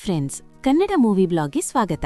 Friends, Kannada movie ಬ್ಲಾಗ್ಗೆ ಸ್ವಾಗತ.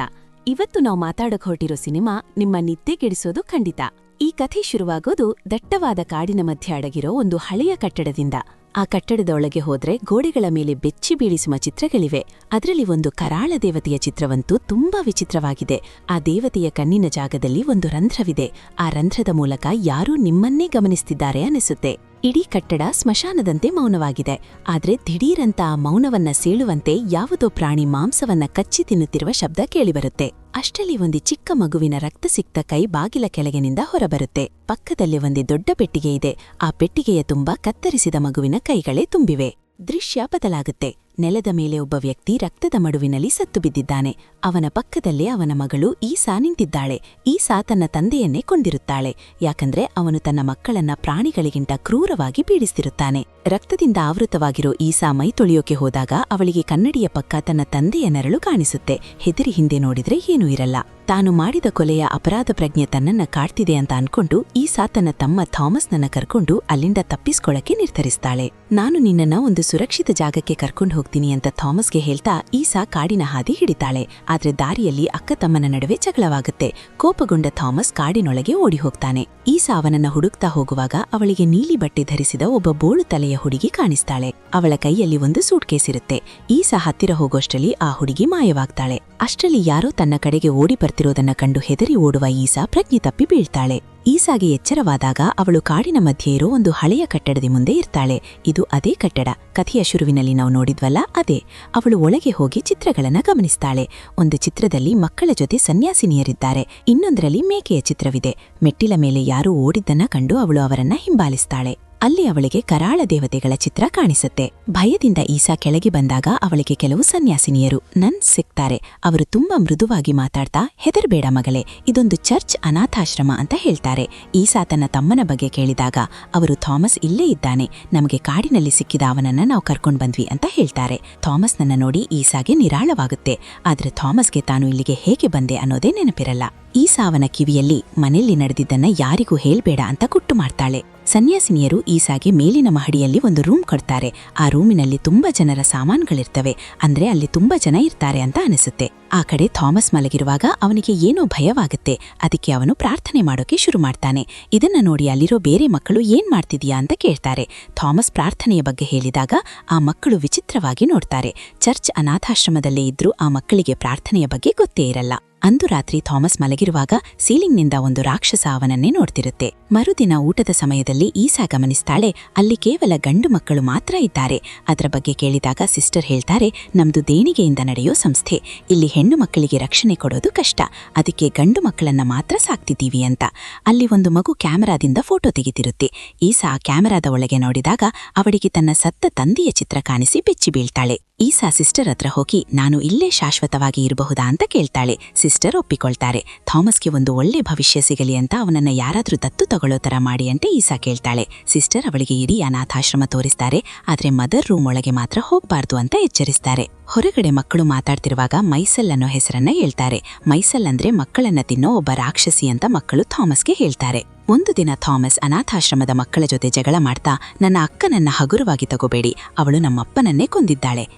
ಇವತ್ತು ನಾವು ಮಾತಾಡಕ್ ಹೊರಟಿರೋ ಸಿನಿಮಾ ನಿಮ್ಮ ನಿದ್ದೆ ಕೆಡಿಸೋದು ಖಂಡಿತ. ಈ ಕಥೆ ಶುರುವಾಗೋದು ದಟ್ಟವಾದ ಕಾಡಿನ ಮಧ್ಯೆ ಅಡಗಿರೋ ಒಂದು ಹಳೆಯ ಕಟ್ಟಡದಿಂದ. ಆ ಕಟ್ಟಡದ ಒಳಗೆ ಹೋದ್ರೆ ಗೋಡೆಗಳ ಮೇಲೆ ಬೆಚ್ಚಿ ಬೀಳಿಸುವ ಚಿತ್ರಗಳಿವೆ. ಅದರಲ್ಲಿ ಒಂದು ಕರಾಳ ದೇವತೆಯ ಚಿತ್ರವಂತೂ ತುಂಬಾ ವಿಚಿತ್ರವಾಗಿದೆ. ಆ ದೇವತೆಯ ಕಣ್ಣಿನ ಜಾಗದಲ್ಲಿ ಒಂದು ರಂಧ್ರವಿದೆ. ಆ ರಂಧ್ರದ ಮೂಲಕ ಯಾರೂ ನಿಮ್ಮನ್ನೇ ಗಮನಿಸುತ್ತಿದ್ದಾರೆ ಅನಿಸುತ್ತೆ. ಇಡೀ ಕಟ್ಟಡ ಸ್ಮಶಾನದಂತೆ ಮೌನವಾಗಿದೆ. ಆದ್ರೆ ದಿಢೀರಂತ ಆ ಮೌನವನ್ನ ಸೀಳುವಂತೆ ಯಾವುದೋ ಪ್ರಾಣಿ ಮಾಂಸವನ್ನ ಕಚ್ಚಿ ತಿನ್ನುತ್ತಿರುವ ಶಬ್ದ ಕೇಳಿಬರುತ್ತೆ. ಅಷ್ಟರಲ್ಲಿ ಒಂದು ಚಿಕ್ಕ ಮಗುವಿನ ರಕ್ತಸಿಕ್ತ ಕೈ ಬಾಗಿಲ ಕೆಳಗಿನಿಂದ ಹೊರಬರುತ್ತೆ. ಪಕ್ಕದಲ್ಲಿ ಒಂದು ದೊಡ್ಡ ಪೆಟ್ಟಿಗೆ ಇದೆ. ಆ ಪೆಟ್ಟಿಗೆಯ ತುಂಬ ಕತ್ತರಿಸಿದ ಮಗುವಿನ ಕೈಗಳೇ ತುಂಬಿವೆ. ದೃಶ್ಯ ಬದಲಾಗುತ್ತೆ. ನೆಲದ ಮೇಲೆ ಒಬ್ಬ ವ್ಯಕ್ತಿ ರಕ್ತದ ಮಡುವಿನಲ್ಲಿ ಸತ್ತು ಬಿದ್ದಿದ್ದಾನೆ. ಅವನ ಪಕ್ಕದಲ್ಲೇ ಅವನ ಮಗಳು ಈಸಾ ನಿಂತಿದ್ದಾಳೆ. ಈಸಾ ತನ್ನ ತಂದೆಯನ್ನೇ ಕೊಂದಿರುತ್ತಾಳೆ. ಯಾಕಂದ್ರೆ ಅವನು ತನ್ನ ಮಕ್ಕಳನ್ನ ಪ್ರಾಣಿಗಳಿಗಿಂತ ಕ್ರೂರವಾಗಿ ಪೀಡಿಸ್ತಿರುತ್ತಾನೆ. ರಕ್ತದಿಂದ ಆವೃತವಾಗಿರೋ ಈಸಾ ಮೈ ತೊಳೆಯೋಕೆ ಹೋದಾಗ ಅವಳಿಗೆ ಕನ್ನಡಿಯ ಪಕ್ಕ ತನ್ನ ತಂದೆಯ ನೆರಳು ಕಾಣಿಸುತ್ತೆ. ಹೆದರಿ ಹಿಂದೆ ನೋಡಿದ್ರೆ ಏನೂ ಇರಲ್ಲ. ತಾನು ಮಾಡಿದ ಕೊಲೆಯ ಅಪರಾಧ ಪ್ರಜ್ಞೆ ತನ್ನನ್ನ ಕಾಡ್ತಿದೆ ಅಂತ ಅನ್ಕೊಂಡು ಈಸಾ ತನ್ನ ತಮ್ಮ ಥಾಮಸ್ನನ್ನ ಕರ್ಕೊಂಡು ಅಲ್ಲಿಂದ ತಪ್ಪಿಸ್ಕೊಳ್ಳಕ್ಕೆ ನಿರ್ಧರಿಸ್ತಾಳೆ. ನಾನು ನಿನ್ನನ್ನ ಒಂದು ಸುರಕ್ಷಿತ ಜಾಗಕ್ಕೆ ಕರ್ಕೊಂಡು ಹೋಗ್ತೀನಿ ಅಂತ ಥಾಮಸ್ಗೆ ಹೇಳ್ತಾ ಈಸಾ ಕಾಡಿನ ಹಾದಿ ಹಿಡಿತಾಳೆ. ಆದ್ರೆ ದಾರಿಯಲ್ಲಿ ಅಕ್ಕ ತಮ್ಮನ ನಡುವೆ ಜಗಳವಾಗುತ್ತೆ. ಕೋಪಗೊಂಡ ಥಾಮಸ್ ಕಾಡಿನೊಳಗೆ ಓಡಿ ಹೋಗ್ತಾನೆ. ಈಸಾ ಅವನನ್ನ ಹುಡುಕ್ತಾ ಹೋಗುವಾಗ ಅವಳಿಗೆ ನೀಲಿ ಬಟ್ಟೆ ಧರಿಸಿದ ಒಬ್ಬ ಬೋಳು ತಲೆಯ ಹುಡುಗಿ ಕಾಣಿಸ್ತಾಳೆ. ಅವಳ ಕೈಯಲ್ಲಿ ಒಂದು ಸೂಟ್ಕೇಸ್ ಇರುತ್ತೆ. ಈಸಾ ಹತ್ತಿರ ಹೋಗೋಷ್ಟರಲ್ಲಿ ಆ ಹುಡುಗಿ ಮಾಯವಾಗ್ತಾಳೆ. ಅಷ್ಟರಲ್ಲಿ ಯಾರೋ ತನ್ನ ಕಡೆಗೆ ಓಡಿ ಬರ್ತಿರೋದನ್ನ ಕಂಡು ಹೆದರಿ ಓಡುವ ಈಸಾ ಪ್ರಜ್ಞೆ ತಪ್ಪಿ ಬೀಳ್ತಾಳೆ. ಈಸಾಗೆ ಎಚ್ಚರವಾದಾಗ ಅವಳು ಕಾಡಿನ ಮಧ್ಯೆ ಇರೋ ಒಂದು ಹಳೆಯ ಕಟ್ಟಡದ ಮುಂದೆ ಇರ್ತಾಳೆ. ಇದು ಅದೇ ಕಟ್ಟಡ. ಕಥೆಯ ಶುರುವಿನಲ್ಲಿ ನಾವು ನೋಡಿದ್ವಲ್ಲ, ಅದೇ. ಅವಳು ಒಳಗೆ ಹೋಗಿ ಚಿತ್ರಗಳನ್ನ ಗಮನಿಸ್ತಾಳೆ. ಒಂದು ಚಿತ್ರದಲ್ಲಿ ಮಕ್ಕಳ ಜೊತೆ ಸನ್ಯಾಸಿನಿಯರಿದ್ದಾರೆ. ಇನ್ನೊಂದರಲ್ಲಿ ಮೇಕೆಯ ಚಿತ್ರವಿದೆ. ಮೆಟ್ಟಿಲ ಮೇಲೆ ಯಾರೂ ಓಡಿದ್ದನ್ನ ಕಂಡು ಅವಳು ಅವರನ್ನ ಹಿಂಬಾಲಿಸ್ತಾಳೆ. ಅಲ್ಲಿ ಅವಳಿಗೆ ಕರಾಳ ದೇವತೆಗಳ ಚಿತ್ರ ಕಾಣಿಸುತ್ತೆ. ಭಯದಿಂದ ಈಸಾ ಕೆಳಗೆ ಬಂದಾಗ ಅವಳಿಗೆ ಕೆಲವು ಸನ್ಯಾಸಿನಿಯರು ಸಿಗ್ತಾರೆ. ಅವರು ತುಂಬಾ ಮೃದುವಾಗಿ ಮಾತಾಡ್ತಾ, ಹೆದರ್ಬೇಡ ಮಗಳೇ, ಇದೊಂದು ಚರ್ಚ್ ಅನಾಥಾಶ್ರಮ ಅಂತ ಹೇಳ್ತಾರೆ. ಈಸಾ ತನ್ನ ತಮ್ಮನ ಬಗ್ಗೆ ಕೇಳಿದಾಗ ಅವರು ಥಾಮಸ್ ಇಲ್ಲೇ ಇದ್ದಾನೆ, ನಮಗೆ ಕಾಡಿನಲ್ಲಿ ಸಿಕ್ಕಿದ ಅವನನ್ನ ನಾವು ಕರ್ಕೊಂಡ್ ಬಂದ್ವಿ ಅಂತ ಹೇಳ್ತಾರೆ. ಥಾಮಸ್ನನ್ನ ನೋಡಿ ಈಸಾಗೆ ನಿರಾಳವಾಗುತ್ತೆ. ಆದ್ರೆ ಥಾಮಸ್ಗೆ ತಾನು ಇಲ್ಲಿಗೆ ಹೇಗೆ ಬಂದೆ ಅನ್ನೋದೇ ನೆನಪಿರಲ್ಲ. ಈಸಾ ಅವನ ಕಿವಿಯಲ್ಲಿ ಮನೆಯಲ್ಲಿ ನಡೆದಿದ್ದನ್ನ ಯಾರಿಗೂ ಹೇಳ್ಬೇಡ ಅಂತ ಕುಟ್ಟು ಮಾಡ್ತಾಳೆ. ಸನ್ಯಾಸಿನಿಯರು ಈಸಾಗೆ ಮೇಲಿನ ಮಹಡಿಯಲ್ಲಿ ಒಂದು ರೂಮ್ ಕೊಡ್ತಾರೆ. ಆ ರೂಮಿನಲ್ಲಿ ತುಂಬಾ ಜನರ ಸಾಮಾನುಗಳಿರ್ತವೆ. ಅಂದ್ರೆ ಅಲ್ಲಿ ತುಂಬಾ ಜನ ಇರ್ತಾರೆ ಅಂತ ಅನಿಸುತ್ತೆ. ಆ ಕಡೆ ಥಾಮಸ್ ಮಲಗಿರುವಾಗ ಅವನಿಗೆ ಏನೋ ಭಯವಾಗುತ್ತೆ. ಅದಕ್ಕೆ ಅವನು ಪ್ರಾರ್ಥನೆ ಮಾಡೋಕೆ ಶುರು ಮಾಡ್ತಾನೆ. ಇದನ್ನ ನೋಡಿ ಅಲ್ಲಿರೋ ಬೇರೆ ಮಕ್ಕಳು ಏನ್ ಮಾಡ್ತಿದೀಯಾ ಅಂತ ಕೇಳ್ತಾರೆ. ಥಾಮಸ್ ಪ್ರಾರ್ಥನೆಯ ಬಗ್ಗೆ ಹೇಳಿದಾಗ ಆ ಮಕ್ಕಳು ವಿಚಿತ್ರವಾಗಿ ನೋಡ್ತಾರೆ. ಚರ್ಚ್ ಅನಾಥಾಶ್ರಮದಲ್ಲೇ ಇದ್ರೂ ಆ ಮಕ್ಕಳಿಗೆ ಪ್ರಾರ್ಥನೆಯ ಬಗ್ಗೆ ಗೊತ್ತೇ ಇರಲ್ಲ. ಅಂದು ರಾತ್ರಿ ಥಾಮಸ್ ಮಲಗಿರುವಾಗ ಸೀಲಿಂಗ್ನಿಂದ ಒಂದು ರಾಕ್ಷಸ ಅವನನ್ನೇ ನೋಡ್ತಿರುತ್ತೆ. ಮರುದಿನ ಊಟದ ಸಮಯದಲ್ಲಿ ಈಸಾ ಗಮನಿಸ್ತಾಳೆ, ಅಲ್ಲಿ ಕೇವಲ ಗಂಡು ಮಕ್ಕಳು ಮಾತ್ರ ಇದ್ದಾರೆ. ಅದರ ಬಗ್ಗೆ ಕೇಳಿದಾಗ ಸಿಸ್ಟರ್ ಹೇಳ್ತಾರೆ, ನಮ್ದು ದೇಣಿಗೆಯಿಂದ ನಡೆಯೋ ಸಂಸ್ಥೆ. ಇಲ್ಲಿ ಹೆಣ್ಣು ಮಕ್ಕಳಿಗೆ ರಕ್ಷಣೆ ಕೊಡೋದು ಕಷ್ಟ. ಅದಕ್ಕೆ ಗಂಡು ಮಕ್ಕಳನ್ನ ಮಾತ್ರ ಸಾಕ್ತಿದ್ದೀವಿ ಅಂತ. ಅಲ್ಲಿ ಒಂದು ಮಗು ಕ್ಯಾಮೆರಾದಿಂದ ಫೋಟೋ ತೆಗಿತಿರುತ್ತೆ. ಈಸಾ ಕ್ಯಾಮೆರಾದ ಒಳಗೆ ನೋಡಿದಾಗ ಅವಳಿಗೆ ತನ್ನ ಸತ್ತ ತಂದೆಯ ಚಿತ್ರ ಕಾಣಿಸಿ ಬೆಚ್ಚಿ ಬೀಳ್ತಾಳೆ. ಈಸಾ ಸಿಸ್ಟರ್ ಹತ್ರ ಹೋಗಿ, ನಾನು ಇಲ್ಲೇ ಶಾಶ್ವತವಾಗಿ ಇರಬಹುದಾ ಅಂತ ಕೇಳ್ತಾಳೆ. ಸಿಸ್ಟರ್ ಒಪ್ಪಿಕೊಳ್ತಾರೆ. ಥಾಮಸ್ಗೆ ಒಂದು ಒಳ್ಳೆ ಭವಿಷ್ಯ ಸಿಗಲಿ ಅಂತ ಅವನನ್ನ ಯಾರಾದ್ರೂ ದತ್ತು ತಗೊಳ್ಳೋ ತರ ಮಾಡಿ ಅಂತ ಈಸಾ ಕೇಳ್ತಾಳೆ. ಸಿಸ್ಟರ್ ಅವಳಿಗೆ ಇಡೀ ಅನಾಥಾಶ್ರಮ ತೋರಿಸ್ತಾರೆ. ಆದ್ರೆ ಮದರ್ ರೂಮ್ ಒಳಗೆ ಮಾತ್ರ ಹೋಗ್ಬಾರ್ದು ಅಂತ ಎಚ್ಚರಿಸ್ತಾರೆ. ಹೊರಗಡೆ ಮಕ್ಕಳು ಮಾತಾಡ್ತಿರುವಾಗ ಮೈಸೆಲ್ ಅನ್ನೋ ಹೆಸರನ್ನ ಹೇಳ್ತಾರೆ. ಮೈಸೆಲ್ ಅಂದ್ರೆ ಮಕ್ಕಳನ್ನ ತಿನ್ನೋ ಒಬ್ಬ ರಾಕ್ಷಸಿ ಅಂತ ಮಕ್ಕಳು ಥಾಮಸ್ಗೆ ಹೇಳ್ತಾರೆ. ಒಂದು ದಿನ ಥಾಮಸ್ ಅನಾಥಾಶ್ರಮದ ಮಕ್ಕಳ ಜೊತೆ ಜಗಳ ಮಾಡ್ತಾ, ನನ್ನ ಅಕ್ಕನನ್ನ ಹಗುರವಾಗಿ ತಗೋಬೇಡಿ, ಅವಳು ನಮ್ಮಪ್ಪನನ್ನೇ ಕೊಂದಿದ್ದಾಳೆ,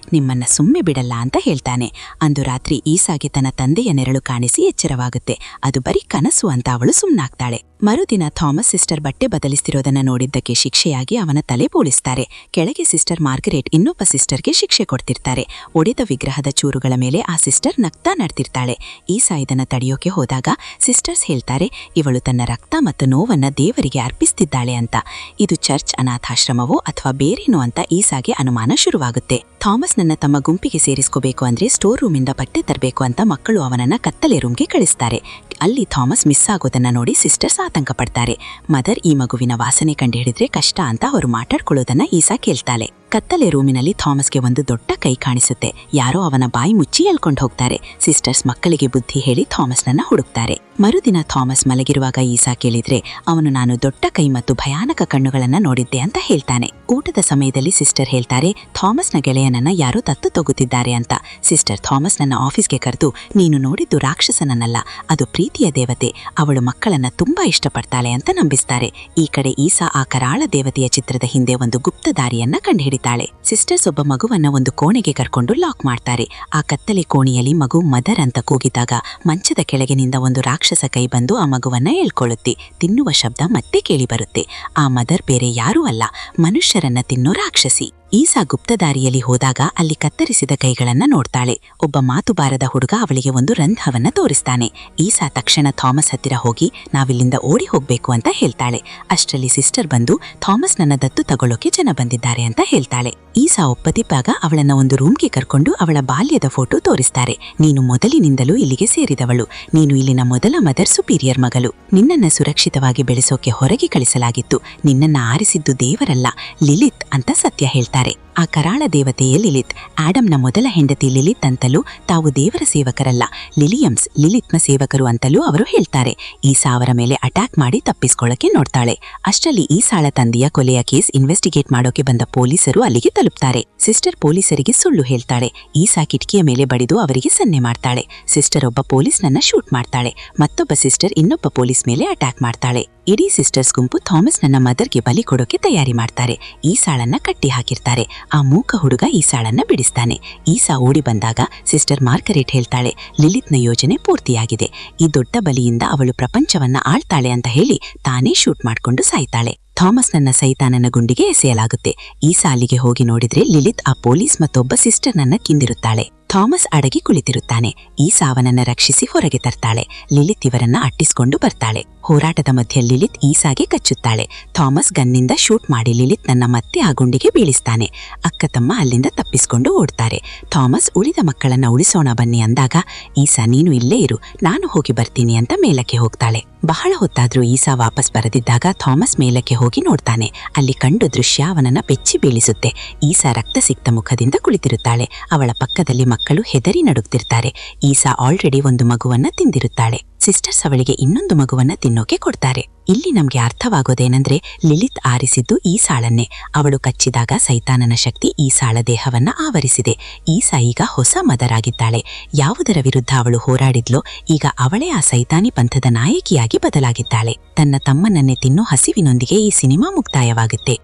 ನಿಮ್ಮನ್ನ ಸುಮ್ಮನೆ ಬಿಡಲ್ಲ ಅಂತ ಹೇಳ್ತಾನೆ. ಅಂದು ರಾತ್ರಿ ಈಸಾಗೆ ತನ್ನ ತಂದೆಯ ನೆರಳು ಕಾಣಿಸಿ ಎಚ್ಚರವಾಗುತ್ತೆ. ಅದು ಬರೀ ಕನಸು ಅಂತ ಅವಳು ಸುಮ್ಮನಾಗ್ತಾಳೆ. ಮರುದಿನ ಥಾಮಸ್ ಸಿಸ್ಟರ್ ಬಟ್ಟೆ ಬದಲಿಸ್ತಿರೋದನ್ನ ನೋಡಿದ್ದಕ್ಕೆ ಶಿಕ್ಷೆಯಾಗಿ ಅವನ ತಲೆ ಬೋಳಿಸ್ತಾರೆ. ಕೆಳಗೆ ಸಿಸ್ಟರ್ ಮಾರ್ಗರೇಟ್ ಇನ್ನೊಬ್ಬ ಸಿಸ್ಟರ್ಗೆ ಶಿಕ್ಷೆ ಕೊಡ್ತಿರ್ತಾರೆ. ಒಡೆದ ವಿಗ್ರಹದ ಚೂರುಗಳ ಮೇಲೆ ಆ ಸಿಸ್ಟರ್ ನಗ್ತಾ ನಡ್ತಿರ್ತಾಳೆ. ಈಸಾ ಇದನ್ನ ತಡೆಯೋಕೆ ಹೋದಾಗ ಸಿಸ್ಟರ್ಸ್ ಹೇಳ್ತಾರೆ, ಇವಳು ತನ್ನ ರಕ್ತ ಮತ್ತು ನೋವನ್ನ ದೇವರಿಗೆ ಅರ್ಪಿಸ್ತಿದ್ದಾಳೆ ಅಂತ. ಇದು ಚರ್ಚ್ ಅನಾಥಾಶ್ರಮವೋ ಅಥವಾ ಬೇರೇನೋ ಅಂತ ಈಸಾಗೆ ಅನುಮಾನ ಶುರುವಾಗುತ್ತೆ. ಥಾಮಸ್ ನನ್ನ ತಮ್ಮ ಗುಂಪಿಗೆ ಸೇರಿಸ್ಕೋಬೇಕು ಅಂದ್ರೆ ಸ್ಟೋರ್ ರೂಮಿಂದ ಬಟ್ಟೆ ತರಬೇಕು ಅಂತ ಮಕ್ಕಳು ಅವನನ್ನ ಕತ್ತಲೆ ರೂಮ್ಗೆ ಕಳಿಸ್ತಾರೆ. ಅಲ್ಲಿ ಥಾಮಸ್ ಮಿಸ್ ಆಗೋದನ್ನ ನೋಡಿ ಸಿಸ್ಟರ್ಸ್ ಆತಂಕ ಪಡ್ತಾರೆ. ಮದರ್ ಈ ಮಗುವಿನ ವಾಸನೆ ಕಂಡುಹಿಡಿದ್ರೆ ಕಷ್ಟ ಅಂತ ಅವರು ಮಾತಾಡ್ಕೊಳ್ಳೋದನ್ನ ಈಸಾ ಕೇಳ್ತಾಳೆ. ಕತ್ತಲೆ ರೂಮಿನಲ್ಲಿ ಥಾಮಸ್ಗೆ ಒಂದು ದೊಡ್ಡ ಕೈ ಕಾಣಿಸುತ್ತೆ. ಯಾರೋ ಅವನ ಬಾಯಿ ಮುಚ್ಚಿ ಎಳ್ಕೊಂಡು ಹೋಗ್ತಾರೆ. ಸಿಸ್ಟರ್ಸ್ ಮಕ್ಕಳಿಗೆ ಬುದ್ಧಿ ಹೇಳಿ ಥಾಮಸ್ನನ್ನ ಹುಡುಕ್ತಾರೆ. ಮರುದಿನ ಥಾಮಸ್ ಮಲಗಿರುವಾಗ ಈಸಾ ಕೇಳಿದ್ರೆ ಅವನು ನಾನು ದೊಡ್ಡ ಕೈ ಮತ್ತು ಭಯಾನಕ ಕಣ್ಣುಗಳನ್ನ ನೋಡಿದ್ದೆ ಅಂತ ಹೇಳ್ತಾನೆ. ಊಟದ ಸಮಯದಲ್ಲಿ ಸಿಸ್ಟರ್ ಹೇಳ್ತಾರೆ, ಥಾಮಸ್ನ ಗೆಳೆಯನನ್ನ ಯಾರೋ ದತ್ತು ತಗೋತಿದ್ದಾರೆ ಅಂತ. ಸಿಸ್ಟರ್ ಥಾಮಸ್ನನ್ನ ಆಫೀಸ್ಗೆ ಕರೆದು, ನೀನು ನೋಡಿದ್ದು ರಾಕ್ಷಸನನ್ನಲ್ಲ, ಅದು ಪ್ರೀತಿಯ ದೇವತೆ, ಅವಳು ಮಕ್ಕಳನ್ನ ತುಂಬಾ ಇಷ್ಟಪಡ್ತಾಳೆ ಅಂತ ನಂಬಿಸ್ತಾರೆ. ಈ ಕಡೆ ಈಸಾ ಆ ಕರಾಳ ದೇವತೆಯ ಚಿತ್ರದ ಹಿಂದೆ ಒಂದು ಗುಪ್ತ ದಾರಿಯನ್ನ ಕಂಡುಹಿಡಿತಾಳೆ. ಹೊಡಿತಾಳೆ. ಸಿಸ್ಟರ್ಸ್ ಒಬ್ಬ ಮಗುವನ್ನ ಒಂದು ಕೋಣೆಗೆ ಕರ್ಕೊಂಡು ಲಾಕ್ ಮಾಡ್ತಾರೆ. ಆ ಕತ್ತಲೆ ಕೋಣೆಯಲ್ಲಿ ಮಗು ಮದರ್ ಅಂತ ಕೂಗಿದಾಗ ಮಂಚದ ಕೆಳಗಿನಿಂದ ಒಂದು ರಾಕ್ಷಸ ಕೈ ಬಂದು ಆ ಮಗುವನ್ನ ಎಳ್ಕೊಳ್ಳುತ್ತೆ. ತಿನ್ನುವ ಶಬ್ದ ಮತ್ತೆ ಕೇಳಿಬರುತ್ತೆ. ಆ ಮದರ್ ಬೇರೆ ಯಾರೂ ಅಲ್ಲ, ಮನುಷ್ಯರನ್ನ ತಿನ್ನೋ ರಾಕ್ಷಸಿ. ಈಸಾ ಗುಪ್ತದಾರಿಯಲ್ಲಿ ಹೋದಾಗ ಅಲ್ಲಿ ಕತ್ತರಿಸಿದ ಕೈಗಳನ್ನ ನೋಡ್ತಾಳೆ. ಒಬ್ಬ ಮಾತು ಬಾರದ ಹುಡುಗ ಅವಳಿಗೆ ಒಂದು ರಂಧ್ರವನ್ನ ತೋರಿಸ್ತಾನೆ. ಈಸಾ ತಕ್ಷಣ ಥಾಮಸ್ ಹತ್ತಿರ ಹೋಗಿ ನಾವಿಲ್ಲಿಂದ ಓಡಿ ಹೋಗ್ಬೇಕು ಅಂತ ಹೇಳ್ತಾಳೆ. ಅಷ್ಟರಲ್ಲಿ ಸಿಸ್ಟರ್ ಬಂದು ಥಾಮಸ್ ನನ್ನ ದತ್ತು ತಗೊಳ್ಳೋಕೆ ಜನ ಬಂದಿದ್ದಾರೆ ಅಂತ ಹೇಳ್ತಾಳೆ. ಈಸಾ ಒಪ್ಪದಿದ್ದಾಗ ಅವಳನ್ನ ಒಂದು ರೂಮ್ಗೆ ಕರ್ಕೊಂಡು ಅವಳ ಬಾಲ್ಯದ ಫೋಟೋ ತೋರಿಸ್ತಾರೆ. ನೀನು ಮೊದಲಿನಿಂದಲೂ ಇಲ್ಲಿಗೆ ಸೇರಿದವಳು, ನೀನು ಇಲ್ಲಿನ ಮೊದಲ ಮದರ್ ಸುಪೀರಿಯರ್ ಮಗಳು. ನಿನ್ನನ್ನ ಸುರಕ್ಷಿತವಾಗಿ ಬೆಳೆಸೋಕೆ ಹೊರಗೆ ಕಳಿಸಲಾಗಿತ್ತು. ನಿನ್ನನ್ನ ಆರಿಸಿದ್ದು ದೇವರಲ್ಲ, ಲಿಲಿತ್ ಅಂತ ಸತ್ಯ ಹೇಳ್ತಾರೆ. ಆ ಕರಾಳ ದೇವತೆಯೇ ಲಿಲಿತ್. ಆಡಮ್ನ ಮೊದಲ ಹೆಂಡತಿ ಲಿಲಿತ್ ಅಂತಲೂ, ತಾವು ದೇವರ ಸೇವಕರಲ್ಲ, ಲಿಲಿಯಮ್ಸ್ ಲಿಲಿತ್ನ ಸೇವಕರು ಅಂತಲೂ ಅವರು ಹೇಳ್ತಾರೆ. ಈಸಾ ಅವರ ಮೇಲೆ ಅಟ್ಯಾಕ್ ಮಾಡಿ ತಪ್ಪಿಸ್ಕೊಳ್ಳಕ್ಕೆ ನೋಡ್ತಾಳೆ. ಅಷ್ಟರಲ್ಲಿ ಈಸಾಳ ತಂದೆಯ ಕೊಲೆಯ ಕೇಸ್ ಇನ್ವೆಸ್ಟಿಗೇಟ್ ಮಾಡೋಕೆ ಬಂದ ಪೊಲೀಸರು ಅಲ್ಲಿಗೆ ತಲುಪ್ತಾರೆ. ಸಿಸ್ಟರ್ ಪೊಲೀಸರಿಗೆ ಸುಳ್ಳು ಹೇಳ್ತಾಳೆ. ಈಸಾ ಕಿಟಕಿಯ ಮೇಲೆ ಬಡಿದು ಅವರಿಗೆ ಸನ್ನೆ ಮಾಡ್ತಾಳೆ. ಸಿಸ್ಟರ್ ಒಬ್ಬ ಪೊಲೀಸ್ನನ್ನ ಶೂಟ್ ಮಾಡ್ತಾಳೆ. ಮತ್ತೊಬ್ಬ ಸಿಸ್ಟರ್ ಇನ್ನೊಬ್ಬ ಪೊಲೀಸ್ ಮೇಲೆ ಅಟ್ಯಾಕ್ ಮಾಡ್ತಾಳೆ. ಇಡೀ ಸಿಸ್ಟರ್ಸ್ ಗುಂಪು ಥಾಮಸ್ ನನ್ನ ಮದರ್ಗೆ ಬಲಿ ಕೊಡೋಕೆ ತಯಾರಿ ಮಾಡ್ತಾರೆ. ಈಸಾಳನ್ನ ಕಟ್ಟಿ ಹಾಕಿರ್ತಾರೆ. ಆ ಮೂಕ ಹುಡುಗ ಈಸಾಳನ್ನ ಬಿಡಿಸ್ತಾನೆ. ಈಸಾ ಓಡಿ ಬಂದಾಗ ಸಿಸ್ಟರ್ ಮಾರ್ಗರೇಟ್ ಹೇಳ್ತಾಳೆ, ಲಿಲಿತ್ನ ಯೋಜನೆ ಪೂರ್ತಿಯಾಗಿದೆ. ಈ ದೊಡ್ಡ ಬಲಿಯಿಂದ ಅವಳು ಪ್ರಪಂಚವನ್ನ ಆಳ್ತಾಳೆ ಅಂತ ಹೇಳಿ ತಾನೇ ಶೂಟ್ ಮಾಡ್ಕೊಂಡು ಸಾಯ್ತಾಳೆ. ಥಾಮಸ್ ನನ್ನ ಸೈತಾನನ ಗುಂಡಿಗೆ ಎಸೆಯಲಾಗುತ್ತೆ. ಈಸಾ ಅಲ್ಲಿಗೆ ಹೋಗಿ ನೋಡಿದ್ರೆ ಲಿಲಿತ್ ಆ ಪೊಲೀಸ್ ಮತ್ತೊಬ್ಬ ಸಿಸ್ಟರ್ನನ್ನ ಕಿಂದಿರುತ್ತಾಳೆ. ಥಾಮಸ್ ಅಡಗಿ ಕುಳಿತಿರುತ್ತಾನೆ. ಈಸಾ ಅವನನ್ನ ರಕ್ಷಿಸಿ ಹೊರಗೆ ತರ್ತಾಳೆ. ಲಿಲಿತ್ ಇವರನ್ನ ಅಟ್ಟಿಸ್ಕೊಂಡು ಬರ್ತಾಳೆ. ಹೋರಾಟದ ಮಧ್ಯೆ ಲಿಲಿತ್ ಈಸಾಗೆ ಕಚ್ಚುತ್ತಾಳೆ. ಥಾಮಸ್ ಗನ್ನಿಂದ ಶೂಟ್ ಮಾಡಿ ಲಿಲಿತ್ ನನ್ನ ಮತ್ತೆ ಆ ಗುಂಡಿಗೆ ಬೀಳಿಸ್ತಾನೆ. ಅಕ್ಕ ತಮ್ಮ ಅಲ್ಲಿಂದ ತಪ್ಪಿಸ್ಕೊಂಡು ಓಡ್ತಾರೆ. ಥಾಮಸ್ ಉಳಿದ ಮಕ್ಕಳನ್ನ ಉಳಿಸೋಣ ಬನ್ನಿ ಅಂದಾಗ ಈಸಾ ನೀನು ಇಲ್ಲೇ ಇರು, ನಾನು ಹೋಗಿ ಬರ್ತೀನಿ ಅಂತ ಮೇಲಕ್ಕೆ ಹೋಗ್ತಾಳೆ. ಬಹಳ ಹೊತ್ತಾದ್ರೂ ಈಸಾ ವಾಪಸ್ ಬರದಿದ್ದಾಗ ಥಾಮಸ್ ಮೇಲಕ್ಕೆ ಹೋಗಿ ನೋಡ್ತಾನೆ. ಅಲ್ಲಿ ಕಂಡು ದೃಶ್ಯ ಅವನನ್ನ ಬೆಚ್ಚಿ ಬೀಳಿಸುತ್ತೆ. ಈಸಾ ರಕ್ತ ಸಿಕ್ತ ಮುಖದಿಂದ ಕುಳಿತಿರುತ್ತಾಳೆ. ಅವಳ ಪಕ್ಕದಲ್ಲಿ ಮಕ್ಕಳು ಹೆದರಿ ನಡುಗ್ತಿರ್ತಾರೆ. ಈಸಾ ಆಲ್ರೆಡಿ ಒಂದು ಮಗುವನ್ನ ತಿಂದಿರುತ್ತಾಳೆ. ಸಿಸ್ಟರ್ಸ್ ಅವಳಿಗೆ ಇನ್ನೊಂದು ಮಗುವನ್ನ ತಿನ್ನೋಕೆ ಕೊಡ್ತಾರೆ. ಇಲ್ಲಿ ನಮ್ಗೆ ಅರ್ಥವಾಗೋದೇನೆಂದ್ರೆ ಲಿಲಿತ್ ಆರಿಸಿದ್ದು ಈಸಾಳನ್ನೇ. ಅವಳು ಕಚ್ಚಿದಾಗ ಸೈತಾನನ ಶಕ್ತಿ ಈಸಾಳ ದೇಹವನ್ನ ಆವರಿಸಿದೆ. ಈಸಾ ಈಗ ಹೊಸ ಮದರ್ ಆಗಿದ್ದಾಳೆ. ಯಾವುದರ ವಿರುದ್ಧ ಅವಳು ಹೋರಾಡಿದ್ಲೋ ಈಗ ಅವಳೇ ಆ ಸೈತಾನಿ ಪಂಥದ ನಾಯಕಿಯಾಗಿ ಬದಲಾಗಿದ್ದಾಳೆ. ತನ್ನ ತಮ್ಮನನ್ನೇ ತಿನ್ನೋ ಹಸಿವಿನೊಂದಿಗೆ ಈ ಸಿನಿಮಾ ಮುಕ್ತಾಯವಾಗುತ್ತೆ.